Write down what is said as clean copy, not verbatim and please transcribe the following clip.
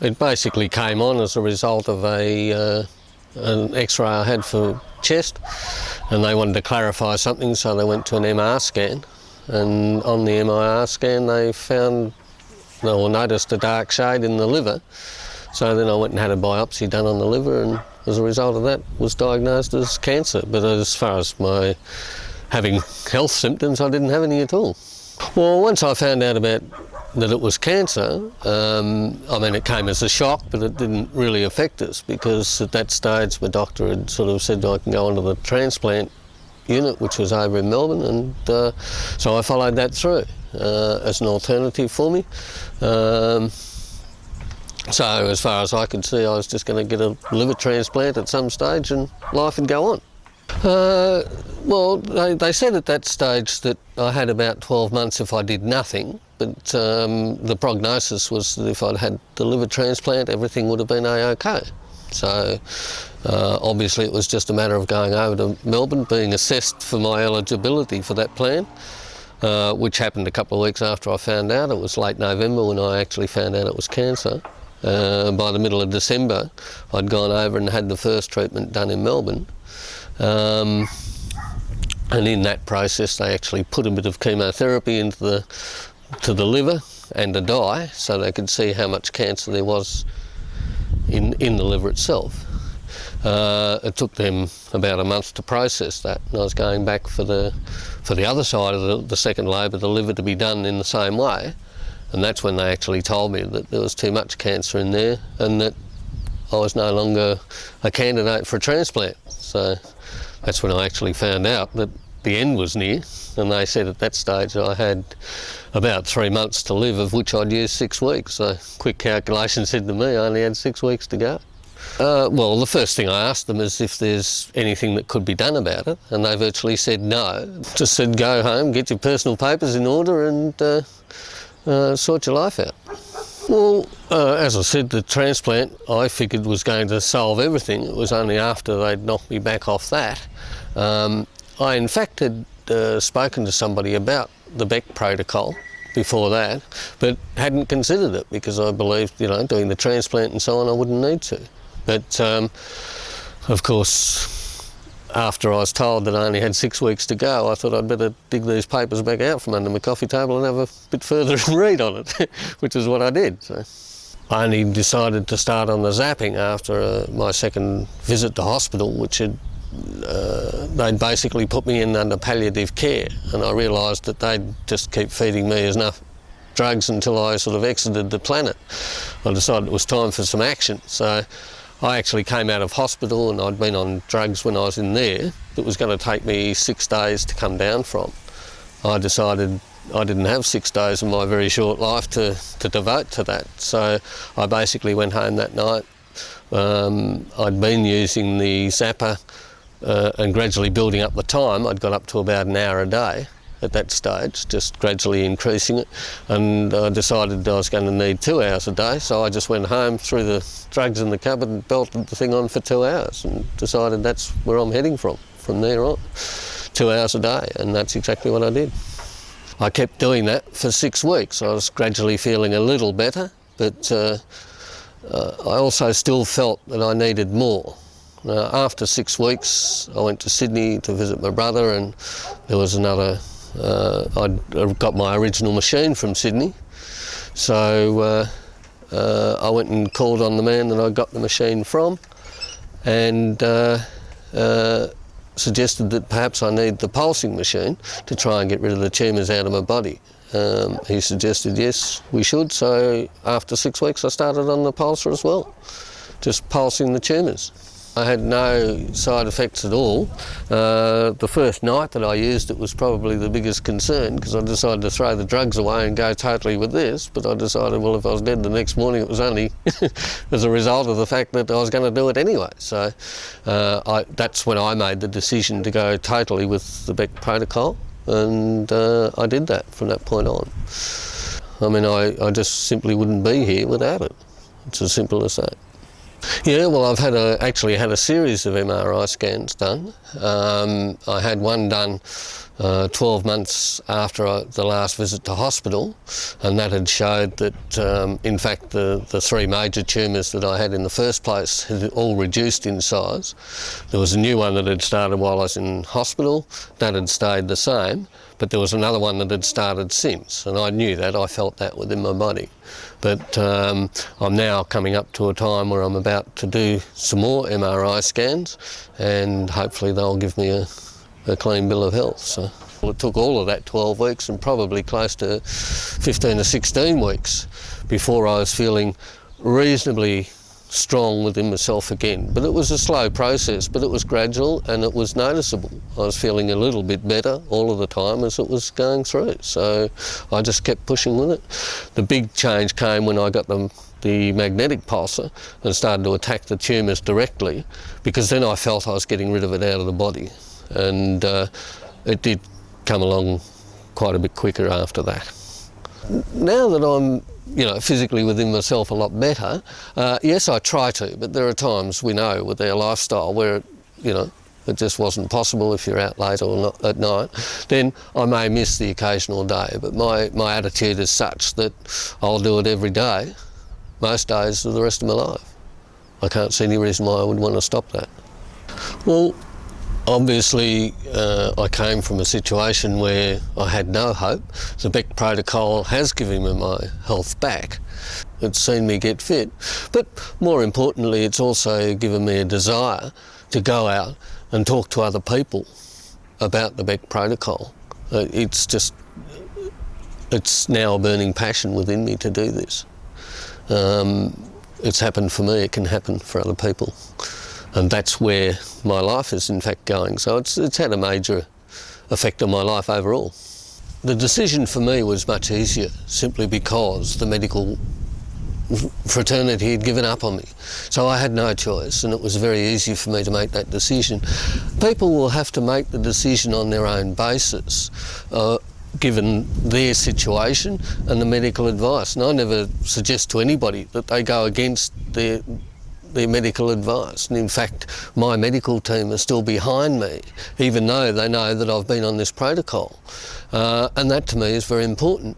It basically came on as a result of an X-ray I had for chest, and they wanted to clarify something, so they went to an MR scan, and on the MIR scan they found, or noticed, a dark shade in the liver. So then I went and had a biopsy done on the liver, and as a result of that was diagnosed as cancer. But as far as my having health symptoms, I didn't have any at all. Well, once I found out about that it was cancer, I mean, it came as a shock, but it didn't really affect us, because at that stage my doctor had sort of said I can go onto the transplant unit, which was over in Melbourne, and so I followed that through as an alternative for me. So as far as I could see, I was just going to get a liver transplant at some stage and life would go on. Well, they said at that stage that I had about 12 months if I did nothing, but the prognosis was that if I'd had the liver transplant, everything would have been a-OK. So obviously it was just a matter of going over to Melbourne, being assessed for my eligibility for that plan, which happened a couple of weeks after I found out. It was late November when I actually found out it was cancer. By the middle of December, I'd gone over and had the first treatment done in Melbourne. And in that process, they actually put a bit of chemotherapy into the liver and a dye, so they could see how much cancer there was in the liver itself. It took them about a month to process that, and I was going back for the other side of the second lobe of the liver to be done in the same way, and that's when they actually told me that there was too much cancer in there and that I was no longer a candidate for a transplant. So that's when I actually found out that the end was near, and they said at that stage I had about 3 months to live, of which I'd used 6 weeks. So quick calculation said to me I only had 6 weeks to go. Well, the first thing I asked them is if there's anything that could be done about it, and they virtually said no. Just said go home, get your personal papers in order and sort your life out. Well, as I said, the transplant I figured was going to solve everything. It was only after they'd knocked me back off that. I in fact had spoken to somebody about the Beck Protocol before that, but hadn't considered it because I believed, you know, doing the transplant and so on, I wouldn't need to. But of course, after I was told that I only had 6 weeks to go, I thought I'd better dig these papers back out from under my coffee table and have a bit further and read on it, which is what I did. So I only decided to start on the zapping after my second visit to hospital, which had they'd basically put me in under palliative care, and I realised that they'd just keep feeding me enough drugs until I sort of exited the planet. I decided it was time for some action, so I actually came out of hospital, and I'd been on drugs when I was in there. It was going to take me 6 days to come down from. I decided I didn't have 6 days of my very short life to devote to that, so I basically went home that night. I'd been using the zapper and gradually building up the time. I'd got up to about an hour a day at that stage, just gradually increasing it, and I decided I was going to need 2 hours a day, so I just went home, threw the drugs in the cupboard and belted the thing on for 2 hours, and decided that's where I'm heading from there on. 2 hours a day, and that's exactly what I did. I kept doing that for 6 weeks. I was gradually feeling a little better, but I also still felt that I needed more. After 6 weeks, I went to Sydney to visit my brother, and there was another, I'd got my original machine from Sydney, so I went and called on the man that I got the machine from, and suggested that perhaps I need the pulsing machine to try and get rid of the tumours out of my body. He suggested yes, we should, so after 6 weeks I started on the pulsar as well, just pulsing the tumours. I had no side effects at all. The first night that I used it was probably the biggest concern, because I decided to throw the drugs away and go totally with this, but I decided, well, if I was dead the next morning, it was only as a result of the fact that I was going to do it anyway. So that's when I made the decision to go totally with the Beck Protocol, and I did that from that point on. I mean, I just simply wouldn't be here without it. It's as simple as that. Yeah, well, I've actually had a series of MRI scans done. I had one done 12 months after the last visit to hospital, and that had showed that, in fact, the three major tumours that I had in the first place had all reduced in size. There was a new one that had started while I was in hospital. That had stayed the same, but there was another one that had started since, and I knew that. I felt that within my body. But I'm now coming up to a time where I'm about to do some more MRI scans, and hopefully they'll give me a clean bill of health. So it took all of that 12 weeks and probably close to 15 or 16 weeks before I was feeling reasonably strong within myself again. But it was a slow process, but it was gradual and it was noticeable. I was feeling a little bit better all of the time as it was going through, so I just kept pushing with it. The big change came when I got the magnetic pulsar and started to attack the tumours directly, because then I felt I was getting rid of it out of the body, and it did come along quite a bit quicker after that. Now that I'm physically within myself a lot better, yes, I try to, but there are times we know with our lifestyle where, it just wasn't possible if you're out late or not at night, then I may miss the occasional day. But my attitude is such that I'll do it every day, most days of the rest of my life. I can't see any reason why I would want to stop that. Well, obviously, I came from a situation where I had no hope. The Beck Protocol has given me my health back. It's seen me get fit, but more importantly, it's also given me a desire to go out and talk to other people about the Beck Protocol. It's now a burning passion within me to do this. It's happened for me, it can happen for other people. And that's where my life is in fact going. So it's had a major effect on my life overall. The decision for me was much easier simply because the medical fraternity had given up on me. So I had no choice, and it was very easy for me to make that decision. People will have to make the decision on their own basis, given their situation and the medical advice. And I never suggest to anybody that they go against their medical advice. And in fact, my medical team are still behind me, even though they know that I've been on this protocol. And that to me is very important.